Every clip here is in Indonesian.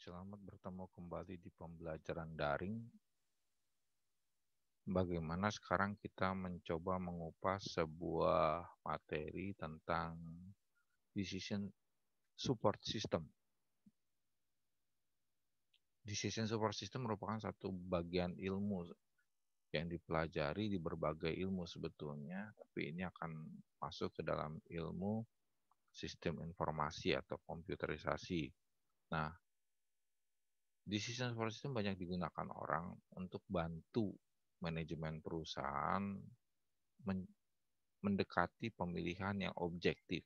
Selamat bertemu kembali di pembelajaran daring. Bagaimana sekarang kita mencoba mengupas sebuah materi tentang decision support system. Decision support system merupakan satu bagian ilmu yang dipelajari di berbagai ilmu sebetulnya, tapi ini akan masuk ke dalam ilmu sistem informasi atau komputerisasi. Nah, decision support system banyak digunakan orang untuk bantu manajemen perusahaan mendekati pemilihan yang objektif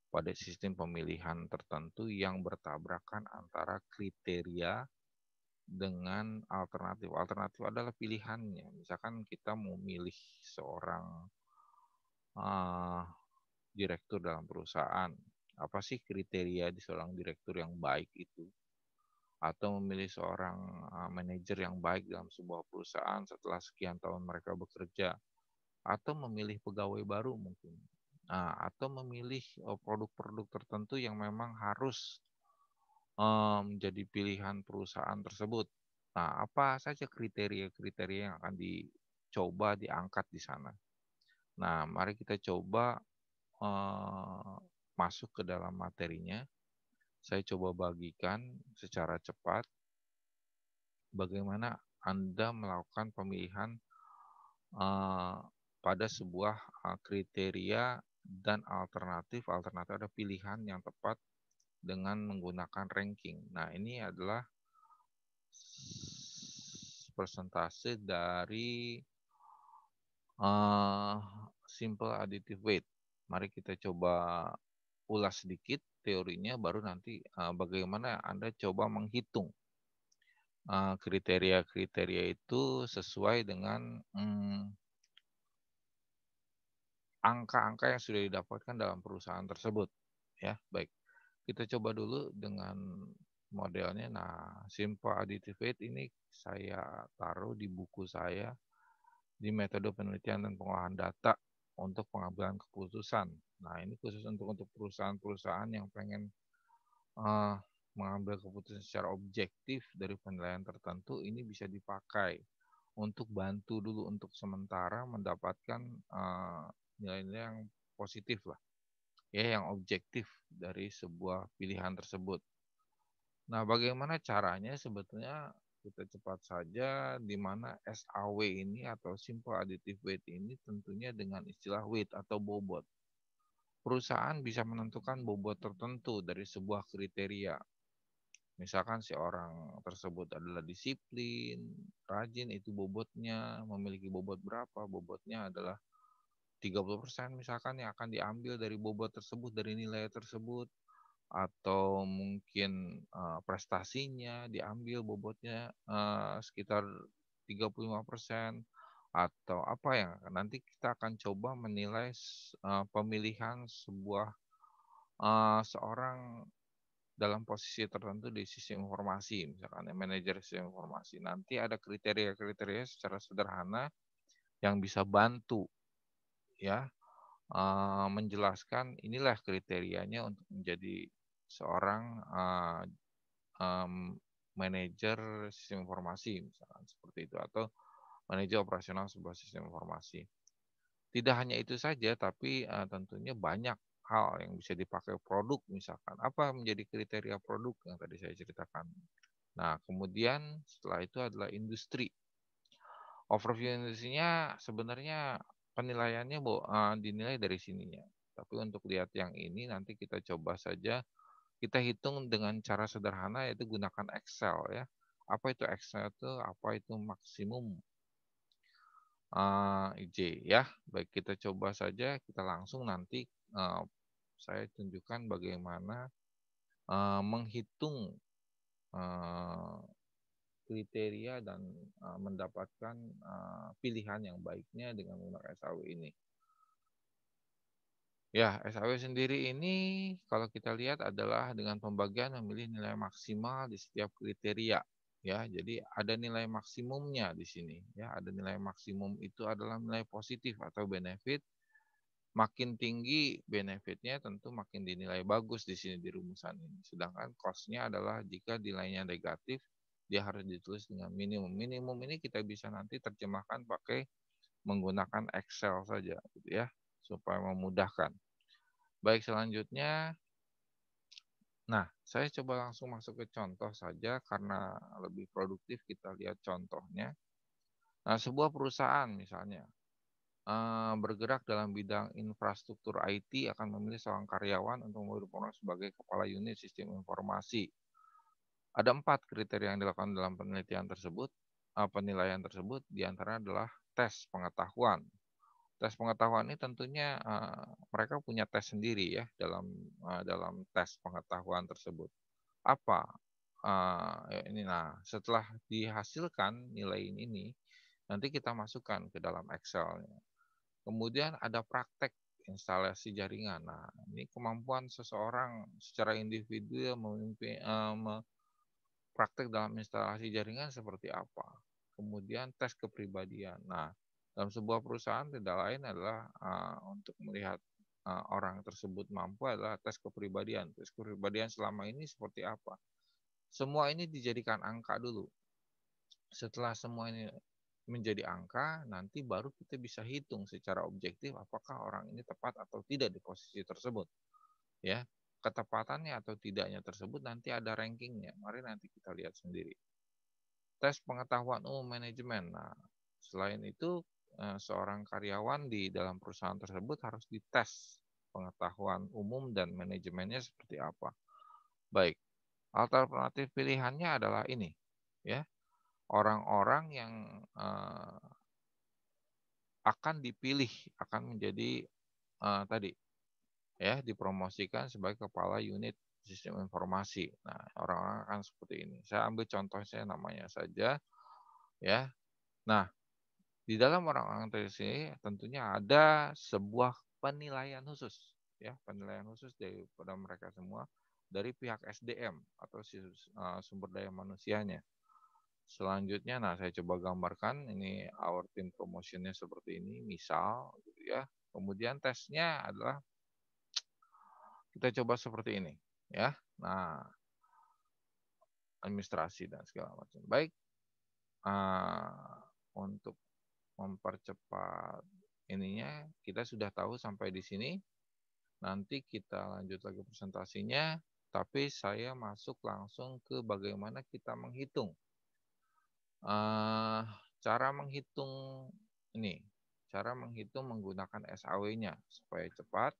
pada sistem pemilihan tertentu yang bertabrakan antara kriteria dengan alternatif. Alternatif adalah pilihannya. Misalkan kita mau milih seorang direktur dalam perusahaan, apa sih kriteria di seorang direktur yang baik itu? Atau memilih seorang manajer yang baik dalam sebuah perusahaan setelah sekian tahun mereka bekerja, atau memilih pegawai baru mungkin. Nah, atau memilih produk-produk tertentu yang memang harus menjadi pilihan perusahaan tersebut. Nah, apa saja kriteria-kriteria yang akan dicoba diangkat di sana. Nah, mari kita coba masuk ke dalam materinya. Saya coba bagikan secara cepat bagaimana Anda melakukan pemilihan pada sebuah kriteria dan alternatif ada pilihan yang tepat dengan menggunakan ranking. Nah, ini adalah persentase dari simple additive weight. Mari kita coba ulas sedikit teorinya, baru nanti bagaimana Anda coba menghitung kriteria-kriteria itu sesuai dengan angka-angka yang sudah didapatkan dalam perusahaan tersebut. Ya, baik. Kita coba dulu dengan modelnya. Nah, simple additive weight ini saya taruh di buku saya di metode penelitian dan pengolahan data untuk pengambilan keputusan. Nah, ini khusus untuk perusahaan-perusahaan yang pengen mengambil keputusan secara objektif dari penilaian tertentu. Ini bisa dipakai untuk bantu dulu untuk sementara mendapatkan nilai-nilai yang positif lah, ya, yang objektif dari sebuah pilihan tersebut. Nah, bagaimana caranya? Sebetulnya kita cepat saja, di mana SAW ini atau simple additive weight ini tentunya dengan istilah weight atau bobot. Perusahaan bisa menentukan bobot tertentu dari sebuah kriteria. Misalkan si orang tersebut adalah disiplin, rajin, itu bobotnya, memiliki bobot berapa? Bobotnya adalah 30% misalkan yang akan diambil dari bobot tersebut, dari nilai tersebut. Atau mungkin prestasinya diambil bobotnya sekitar 35%, atau apa yang nanti kita akan coba menilai pemilihan sebuah seorang dalam posisi tertentu di sistem informasi, misalkan manajer sistem informasi. Nanti ada kriteria-kriteria secara sederhana yang bisa bantu, ya, menjelaskan inilah kriterianya untuk menjadi seorang manajer sistem informasi, misalkan seperti itu, atau manajer operasional sebuah sistem informasi. Tidak hanya itu saja, tapi tentunya banyak hal yang bisa dipakai produk, misalkan apa menjadi kriteria produk yang tadi saya ceritakan. Nah, kemudian setelah itu adalah industri. Overview industrinya sebenarnya penilaiannya dinilai dari sininya. Tapi untuk lihat yang ini nanti kita coba saja, kita hitung dengan cara sederhana, yaitu gunakan Excel, ya. Apa itu Excel itu? Apa itu maksimum IJ, ya. Baik, kita coba saja, kita langsung nanti saya tunjukkan bagaimana menghitung kriteria dan mendapatkan pilihan yang baiknya dengan menggunakan SAW ini. Ya, SAW sendiri ini kalau kita lihat adalah dengan pembagian memilih nilai maksimal di setiap kriteria. Ya, jadi ada nilai maksimumnya di sini. Ya, ada nilai maksimum itu adalah nilai positif atau benefit. Makin tinggi benefitnya tentu makin dinilai bagus di sini di rumusan ini. Sedangkan cost-nya adalah jika nilainya negatif, dia harus ditulis dengan minimum. Minimum ini kita bisa nanti terjemahkan pakai menggunakan Excel saja gitu ya, supaya memudahkan. Baik, selanjutnya, nah saya coba langsung masuk ke contoh saja karena lebih produktif kita lihat contohnya. Nah, sebuah perusahaan misalnya bergerak dalam bidang infrastruktur IT akan memilih seorang karyawan untuk berperan sebagai kepala unit sistem informasi. Ada 4 kriteria yang dilakukan dalam penilaian tersebut, di antara adalah tes pengetahuan. Tes pengetahuan ini tentunya, mereka punya tes sendiri ya dalam tes pengetahuan tersebut. Apa, ini nah setelah dihasilkan nilai ini, nanti kita masukkan ke dalam Excel. Kemudian ada praktek instalasi jaringan. Nah, ini kemampuan seseorang secara individu ya praktek dalam instalasi jaringan seperti apa. Kemudian tes kepribadian. Nah, dalam sebuah perusahaan tidak lain adalah untuk melihat orang tersebut mampu adalah tes kepribadian. Tes kepribadian selama ini seperti apa. Semua ini dijadikan angka dulu. Setelah semua ini menjadi angka, nanti baru kita bisa hitung secara objektif apakah orang ini tepat atau tidak di posisi tersebut. Ya, ketepatannya atau tidaknya tersebut nanti ada rankingnya. Mari nanti kita lihat sendiri. Tes pengetahuan umum manajemen. Nah, selain itu seorang karyawan di dalam perusahaan tersebut harus dites pengetahuan umum dan manajemennya seperti apa. Baik, alternatif pilihannya adalah ini, ya. Orang-orang yang akan dipilih, akan menjadi tadi ya dipromosikan sebagai kepala unit sistem informasi. Nah, orang-orang akan seperti ini. Saya ambil contoh saya namanya saja ya. Nah, di dalam orang-orang tersebut tentunya ada sebuah penilaian khusus ya, penilaian khusus daripada mereka semua dari pihak SDM atau sumber daya manusianya. Selanjutnya, nah saya coba gambarkan ini our team promotionnya seperti ini, misal gitu ya. Kemudian tesnya adalah kita coba seperti ini ya. Nah, administrasi dan segala macam. Baik, untuk mempercepat ininya kita sudah tahu sampai di sini. Nanti kita lanjut lagi presentasinya, tapi saya masuk langsung ke bagaimana kita menghitung. Cara menghitung ini, cara menghitung menggunakan SAW-nya supaya cepat.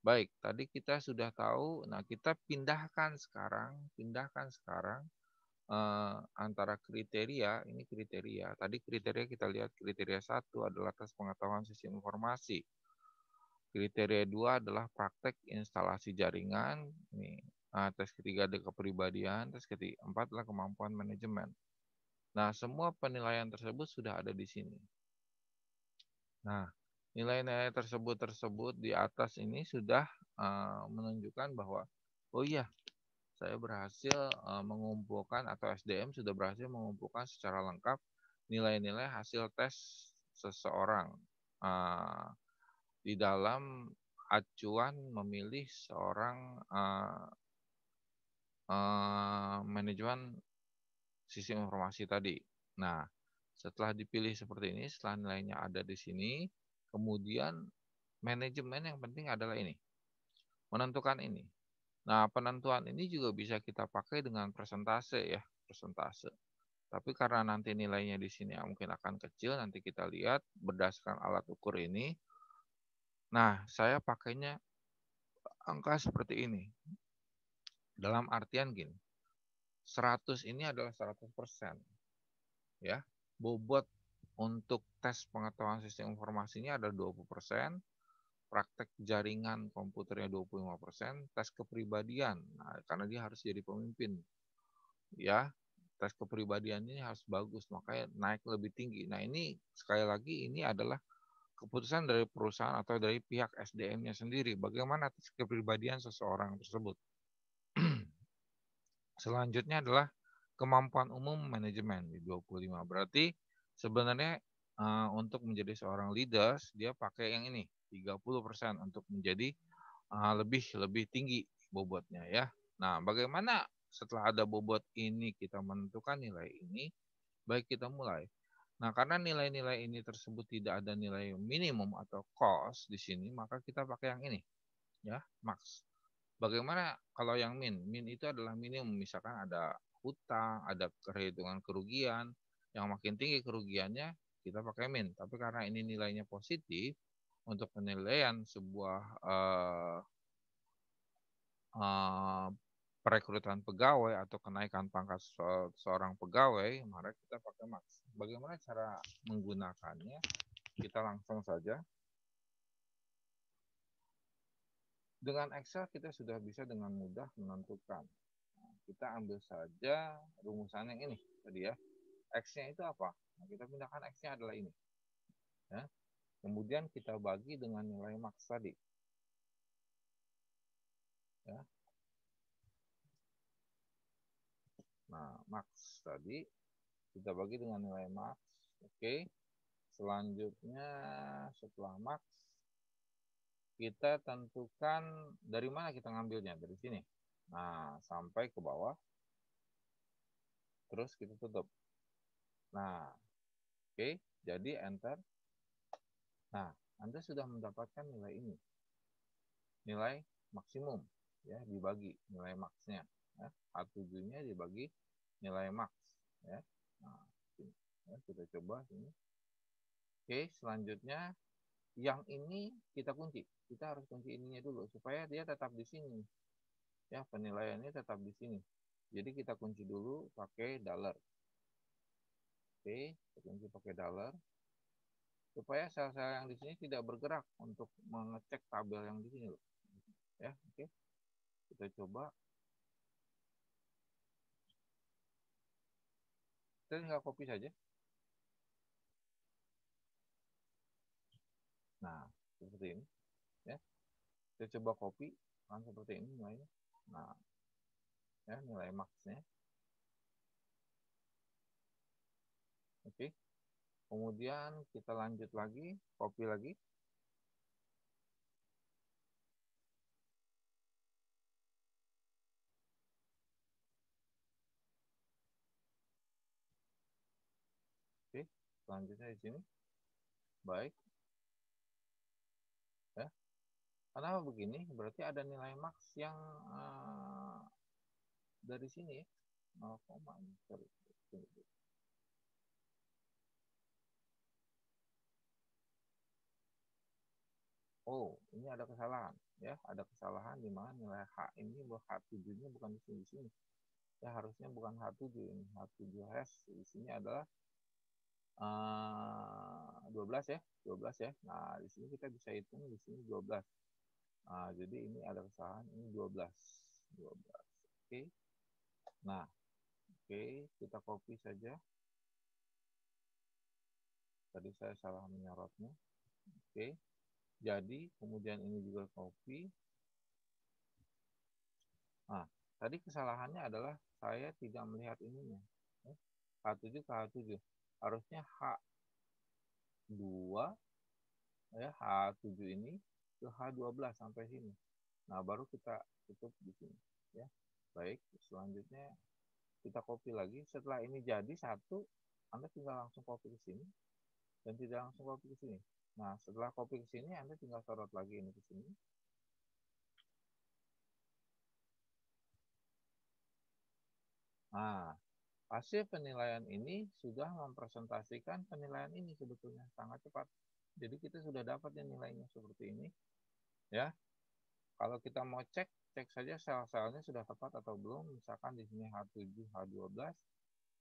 Baik, tadi kita sudah tahu. Nah, kita pindahkan sekarang antara kriteria, ini kriteria. Tadi kriteria kita lihat kriteria 1 adalah tes pengetahuan sistem informasi. Kriteria 2 adalah praktek instalasi jaringan. Ini tes ketiga ada kepribadian, tes keempat adalah kemampuan manajemen. Nah, semua penilaian tersebut sudah ada di sini. Nah, nilai-nilai tersebut di atas ini sudah menunjukkan bahwa, oh iya, saya berhasil mengumpulkan atau SDM sudah berhasil mengumpulkan secara lengkap nilai-nilai hasil tes seseorang di dalam acuan memilih seorang manajemen sistem informasi tadi. Nah, setelah dipilih seperti ini, setelah nilainya ada di sini, kemudian manajemen yang penting adalah ini, menentukan ini. Nah, penentuan ini juga bisa kita pakai dengan persentase ya, persentase. Tapi karena nanti nilainya di sini mungkin akan kecil, nanti kita lihat berdasarkan alat ukur ini. Nah, saya pakainya angka seperti ini. Dalam artian gini, 100 ini adalah 100%. Ya, bobot untuk tes pengetahuan sistem informasinya ada 20%, praktek jaringan komputernya 25%, tes kepribadian. Nah, karena dia harus jadi pemimpin. Ya, tes kepribadian ini harus bagus, makanya naik lebih tinggi. Nah, ini sekali lagi ini adalah keputusan dari perusahaan atau dari pihak SDM-nya sendiri. Bagaimana tes kepribadian seseorang tersebut. Selanjutnya adalah kemampuan umum manajemen di 25. Berarti sebenarnya untuk menjadi seorang leaders, dia pakai yang ini, 30% untuk menjadi lebih tinggi bobotnya ya. Nah, bagaimana setelah ada bobot ini kita menentukan nilai ini? Baik, kita mulai. Nah, karena nilai-nilai ini tersebut tidak ada nilai minimum atau cost di sini, maka kita pakai yang ini, ya, max. Bagaimana kalau yang min? Min itu adalah minimum, misalkan ada hutang, ada perhitungan kerugian, yang makin tinggi kerugiannya, kita pakai min. Tapi karena ini nilainya positif, untuk penilaian sebuah uh, perekrutan pegawai atau kenaikan pangkat seorang pegawai, maka kita pakai max. Bagaimana cara menggunakannya? Kita langsung saja. Dengan Excel kita sudah bisa dengan mudah menentukan. Nah, kita ambil saja rumusan yang ini tadi ya. X-nya itu apa? Nah, kita pindahkan X-nya adalah ini. Ya. Kemudian kita bagi dengan nilai max tadi. Ya. Nah, max tadi kita bagi dengan nilai max. Oke. Selanjutnya setelah max kita tentukan dari mana kita ngambilnya, dari sini. Nah, sampai ke bawah. Terus kita tutup. Nah, oke, jadi enter. Nah, Anda sudah mendapatkan nilai ini. Nilai maksimum ya, dibagi nilai max-nya ya. H7-nya dibagi nilai max ya. Nah, sini. Ya, kita coba sini. Oke, selanjutnya yang ini kita kunci. Kita harus kunci ininya dulu supaya dia tetap di sini. Ya, penilaiannya tetap di sini. Jadi kita kunci dulu pakai dollar. Oke, kita kunci pakai dollar supaya sel-sel yang di sini tidak bergerak untuk mengecek tabel yang di sini loh. Ya, oke. Kita coba. Kita tinggal copy saja. Nah, seperti ini. Ya, kita coba copy kan seperti ini nilainya. Nah, ya nilai max-nya. Oke. Kemudian kita lanjut lagi, copy lagi. Oke, selanjutnya di sini. Baik. Ya. Kenapa begini? Berarti ada nilai max yang dari sini ya. 0, sorry. Oh, ini ada kesalahan ya, ada kesalahan di mana nilai H ini H7-nya bukan di sini. Ya harusnya bukan H7 ini, H7 hash di sini adalah 12 ya, 12 ya. Nah, di sini kita bisa hitung di sini 12. Nah, jadi ini ada kesalahan, ini 12. 12. Oke. Nah, oke, kita copy saja. Tadi saya salah menyorotnya. Oke. Jadi, kemudian ini juga copy. Nah, tadi kesalahannya adalah saya tidak melihat ininya. H7 ke H7. Harusnya H2 ya, H7 ini ke H12 sampai sini. Nah, baru kita tutup di sini ya. Baik, selanjutnya kita copy lagi. Setelah ini jadi satu, Anda tinggal langsung copy ke sini dan tidak langsung copy ke sini. Nah, setelah copy ke sini, Anda tinggal sorot lagi ini ke sini. Nah, hasil penilaian ini sudah mempresentasikan penilaian ini sebetulnya sangat cepat. Jadi kita sudah dapat nilainya seperti ini. Ya, kalau kita mau cek, cek saja sel-selnya sudah tepat atau belum. Misalkan di sini H7, H12,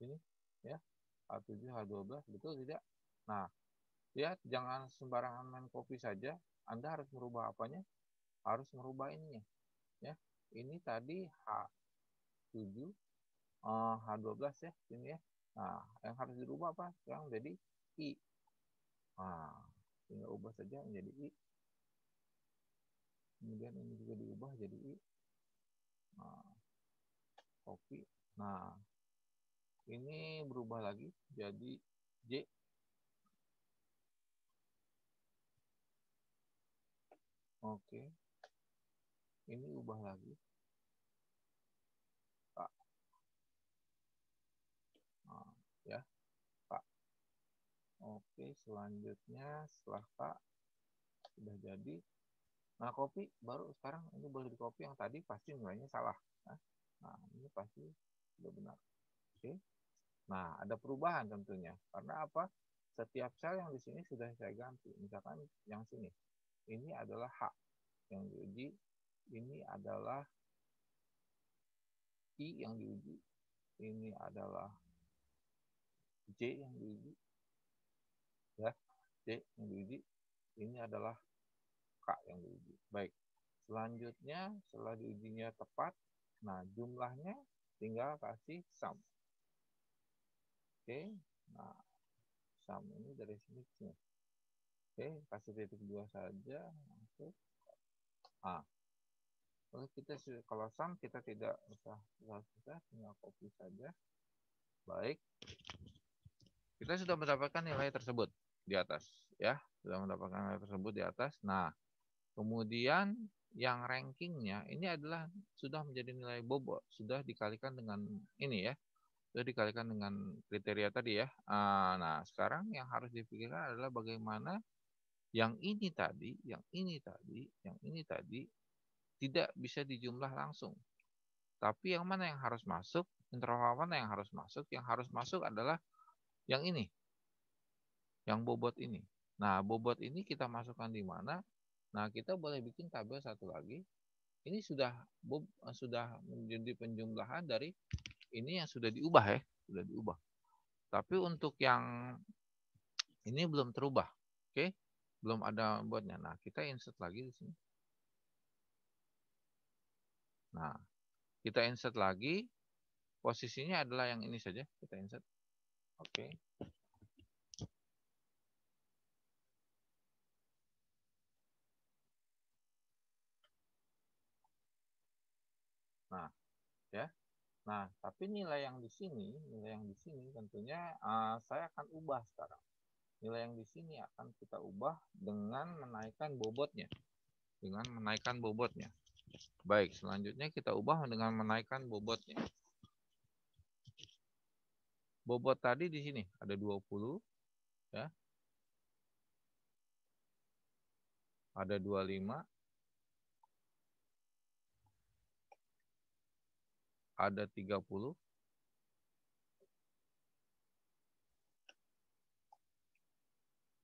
ini ya H7, H12, betul tidak? Nah, ya jangan sembarangan main copy saja. Anda harus merubah apanya? Harus merubah ininya. Ya, ini tadi H7, H12 ya, ini ya. Nah, yang harus dirubah apa? Yang jadi I. Nah, tinggal ubah saja menjadi I. Kemudian ini juga diubah jadi I. Nah, copy. Nah, ini berubah lagi jadi J. Oke, ini ubah lagi, Pak. Nah, ya, Pak. Oke, selanjutnya setelah Pak sudah jadi. Nah, kopi baru sekarang ini boleh di copy, yang tadi pasti nilainya salah. Nah, ini pasti sudah benar. Oke. Nah, ada perubahan tentunya. Karena apa? Setiap sel yang di sini sudah saya ganti. Misalkan yang sini. Ini adalah H yang diuji. Ini adalah I yang diuji. Ini adalah J yang diuji. Ya, J yang diuji. Ini adalah K yang diuji. Baik. Selanjutnya, setelah diujinya tepat, nah jumlahnya tinggal kasih sum. Oke. Nah, sum ini dari sini ke sini. Oke, kasih titik 2 saja. Masuk. Nah, kita kalau sum kita tidak usah tinggal copy saja. Baik. Kita sudah mendapatkan nilai tersebut di atas, ya. Sudah mendapatkan nilai tersebut di atas. Nah, kemudian yang rankingnya ini adalah sudah menjadi nilai bobot, sudah dikalikan dengan ini ya, sudah dikalikan dengan kriteria tadi ya. Nah, sekarang yang harus dipikirkan adalah bagaimana yang ini tadi, yang ini tadi, yang ini tadi tidak bisa dijumlah langsung. Tapi yang mana yang harus masuk, interval mana yang harus masuk? Yang harus masuk adalah yang ini, yang bobot ini. Nah, bobot ini kita masukkan di mana? Nah, kita boleh bikin tabel satu lagi. Ini sudah menjadi penjumlahan dari ini yang sudah diubah ya, sudah diubah. Tapi untuk yang ini belum terubah, oke? Belum ada bobotnya. Nah, kita insert lagi di sini. Nah, kita insert lagi. Posisinya adalah yang ini saja. Kita insert. Oke. Nah, ya. Nah, tapi nilai yang di sini, tentunya saya akan ubah sekarang. Nilai yang di sini akan kita ubah dengan menaikkan bobotnya. Dengan menaikkan bobotnya. Baik, selanjutnya kita ubah dengan menaikkan bobotnya. Bobot tadi di sini ada 20, ya. Ada 25, ada 30,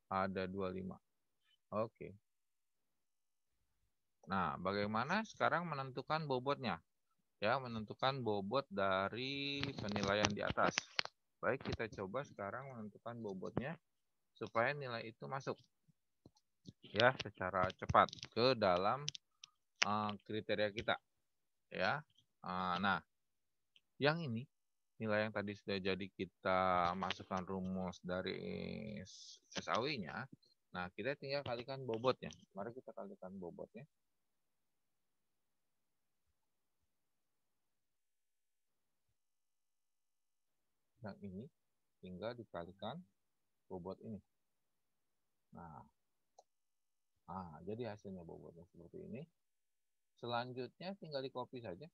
ada 25. Oke. Nah, bagaimana sekarang menentukan bobotnya? Ya, menentukan bobot dari penilaian di atas. Baik, kita coba sekarang menentukan bobotnya supaya nilai itu masuk ya secara cepat ke dalam kriteria kita ya. Nah, yang ini nilai yang tadi sudah jadi kita masukkan rumus dari SAW-nya. Nah, kita tinggal kalikan bobotnya. Mari kita kalikan bobotnya. Yang ini tinggal dikalikan bobot ini. Nah, jadi hasilnya bobotnya seperti ini. Selanjutnya tinggal di copy saja.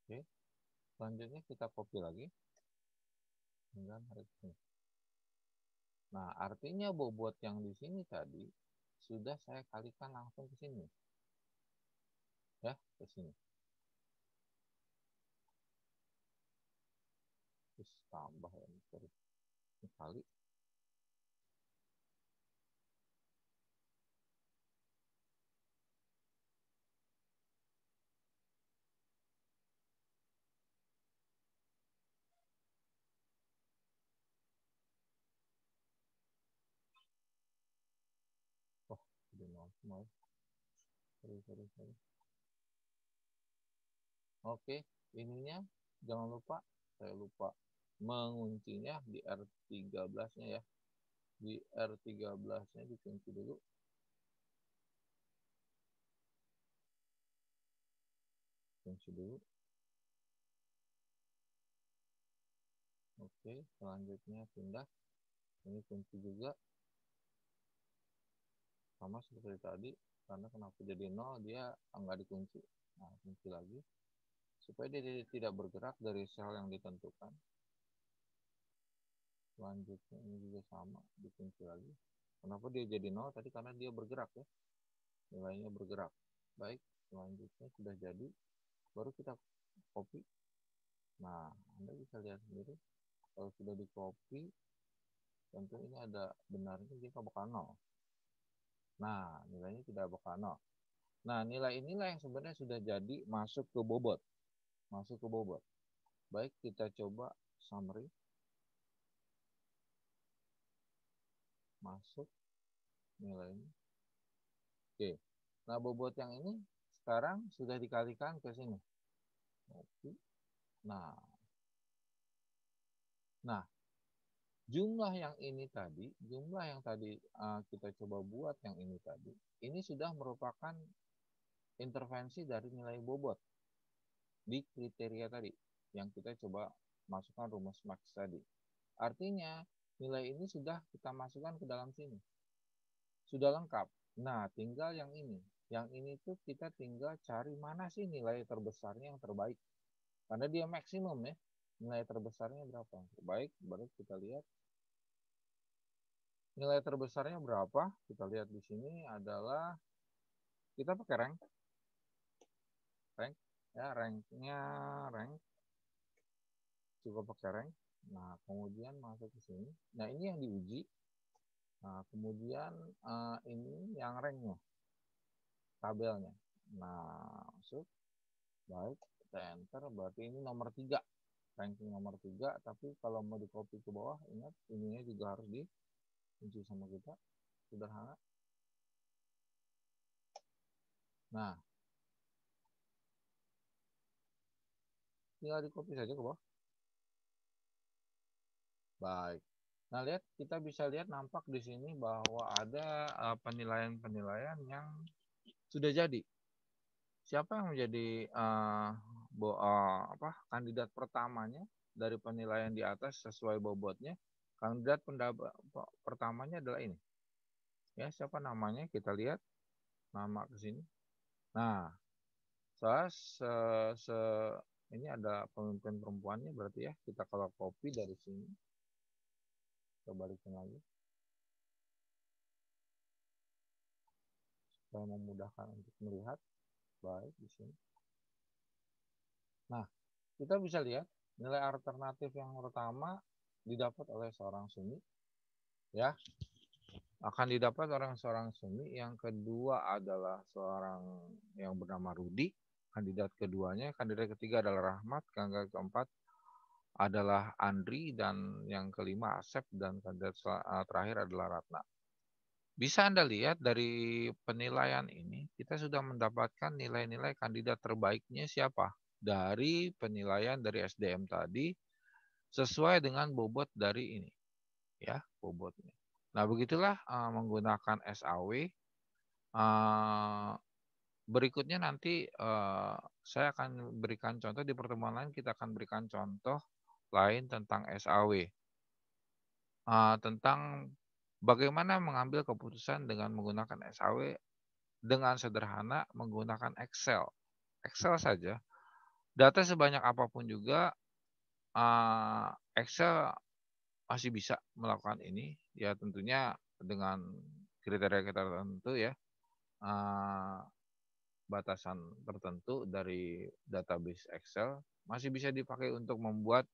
Oke. Selanjutnya kita copy lagi. Nah, artinya bobot yang di sini tadi sudah saya kalikan langsung ke sini. Ya, ke sini. Terus tambah ya, terus kali. Oh, jadi nol. Sorry. Oke, ininya jangan lupa, saya lupa menguncinya di R13-nya ya. Di R13-nya dikunci dulu. Kunci dulu. Oke, selanjutnya pindah. Ini kunci juga. Sama seperti tadi. Karena kenapa jadi 0, dia nggak dikunci. Nah, kunci lagi. Supaya dia tidak bergerak dari sel yang ditentukan. Selanjutnya ini juga sama, dikunci lagi. Kenapa dia jadi 0? Tadi karena dia bergerak ya. Nilainya bergerak. Baik, selanjutnya sudah jadi. Baru kita copy. Nah, Anda bisa lihat sendiri. Kalau sudah di copy, tentu ini ada benarnya jika bakal 0. Nah, nilainya tidak bakal 0. Nah, nilai inilah yang sebenarnya sudah jadi masuk ke bobot. Masuk ke bobot. Baik, kita coba summary. Masuk nilainya. Oke. Nah, bobot yang ini sekarang sudah dikalikan ke sini. Oke. Nah, jumlah yang tadi kita coba buat yang ini tadi, ini sudah merupakan intervensi dari nilai bobot di kriteria tadi yang kita coba masukkan rumus max tadi. Artinya nilai ini sudah kita masukkan ke dalam sini. Sudah lengkap. Nah, tinggal yang ini. Yang ini tuh kita tinggal cari mana sih nilai terbesarnya yang terbaik. Karena dia maksimum ya. Nilai terbesarnya berapa? Baik, baru kita lihat. Nilai terbesarnya berapa? Kita lihat di sini adalah kita pakai rank. Rank ya, ranknya rank. Coba pakai rank. Nah, kemudian masuk ke sini. Nah, ini yang diuji. Nah, kemudian ini yang ranknya, tabelnya. Nah, masuk. Baik, kita enter. Berarti ini nomor 3. Ranking nomor 3. Tapi kalau mau di copy ke bawah, ingat ininya juga harus dikunci sama kita. Sederhana. Nah, tinggal di copy saja ke bawah. Baik. Nah, lihat, kita bisa lihat nampak di sini bahwa ada penilaian-penilaian yang sudah jadi. Siapa yang menjadi kandidat pertamanya dari penilaian di atas sesuai bobotnya? Kandidat pertamanya adalah ini. Ya, siapa namanya? Kita lihat nama ke sini. Nah, ini ada pemimpin perempuannya berarti ya. Kita kalau copy dari sini, kita balikin lagi. Supaya memudahkan untuk melihat. Baik, di sini. Nah, kita bisa lihat nilai alternatif yang pertama didapat oleh seorang Sumi, ya, akan didapat seorang Sumi. Yang kedua adalah seorang yang bernama Rudi, kandidat keduanya. Kandidat ketiga adalah Rahmat, kandidat keempat adalah Andri, dan yang kelima Asep, dan kandidat terakhir adalah Ratna. Bisa Anda lihat dari penilaian ini, kita sudah mendapatkan nilai-nilai kandidat terbaiknya siapa. Dari penilaian dari SDM tadi, sesuai dengan bobot dari ini. Ya, bobotnya. Nah, begitulah menggunakan SAW. Berikutnya nanti saya akan berikan contoh, di pertemuan lain kita akan berikan contoh lain tentang SAW. Tentang bagaimana mengambil keputusan dengan menggunakan SAW dengan sederhana menggunakan Excel. Excel saja. Data sebanyak apapun juga Excel masih bisa melakukan ini. Ya, tentunya dengan kriteria kita tertentu ya. Batasan tertentu dari database Excel masih bisa dipakai untuk membuat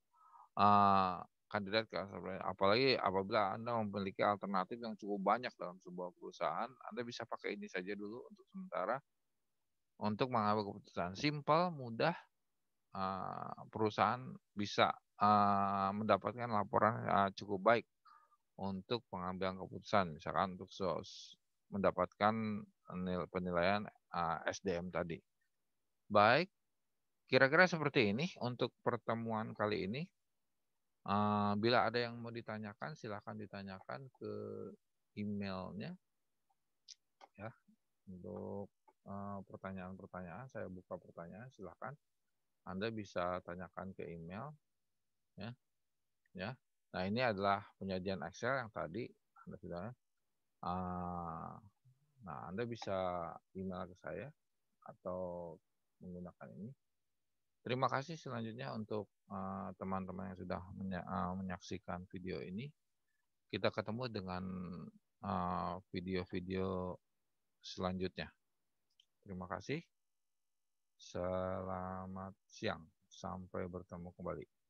kandidat ke apalagi apabila Anda memiliki alternatif yang cukup banyak dalam sebuah perusahaan, Anda bisa pakai ini saja dulu untuk sementara untuk mengambil keputusan. Simpel, mudah, perusahaan bisa mendapatkan laporan cukup baik untuk pengambilan keputusan, misalkan untuk mendapatkan penilaian SDM tadi. Baik, kira-kira seperti ini untuk pertemuan kali ini. Bila ada yang mau ditanyakan, silahkan ditanyakan ke emailnya ya. Untuk pertanyaan-pertanyaan, saya buka pertanyaan, silahkan Anda bisa tanyakan ke email ya. ya. Nah, ini adalah penyajian Excel yang tadi Anda sudah. Nah, Anda bisa email ke saya atau menggunakan ini. Terima kasih selanjutnya untuk teman-teman yang sudah menyaksikan video ini. Kita ketemu dengan video-video selanjutnya. Terima kasih. Selamat siang. Sampai bertemu kembali.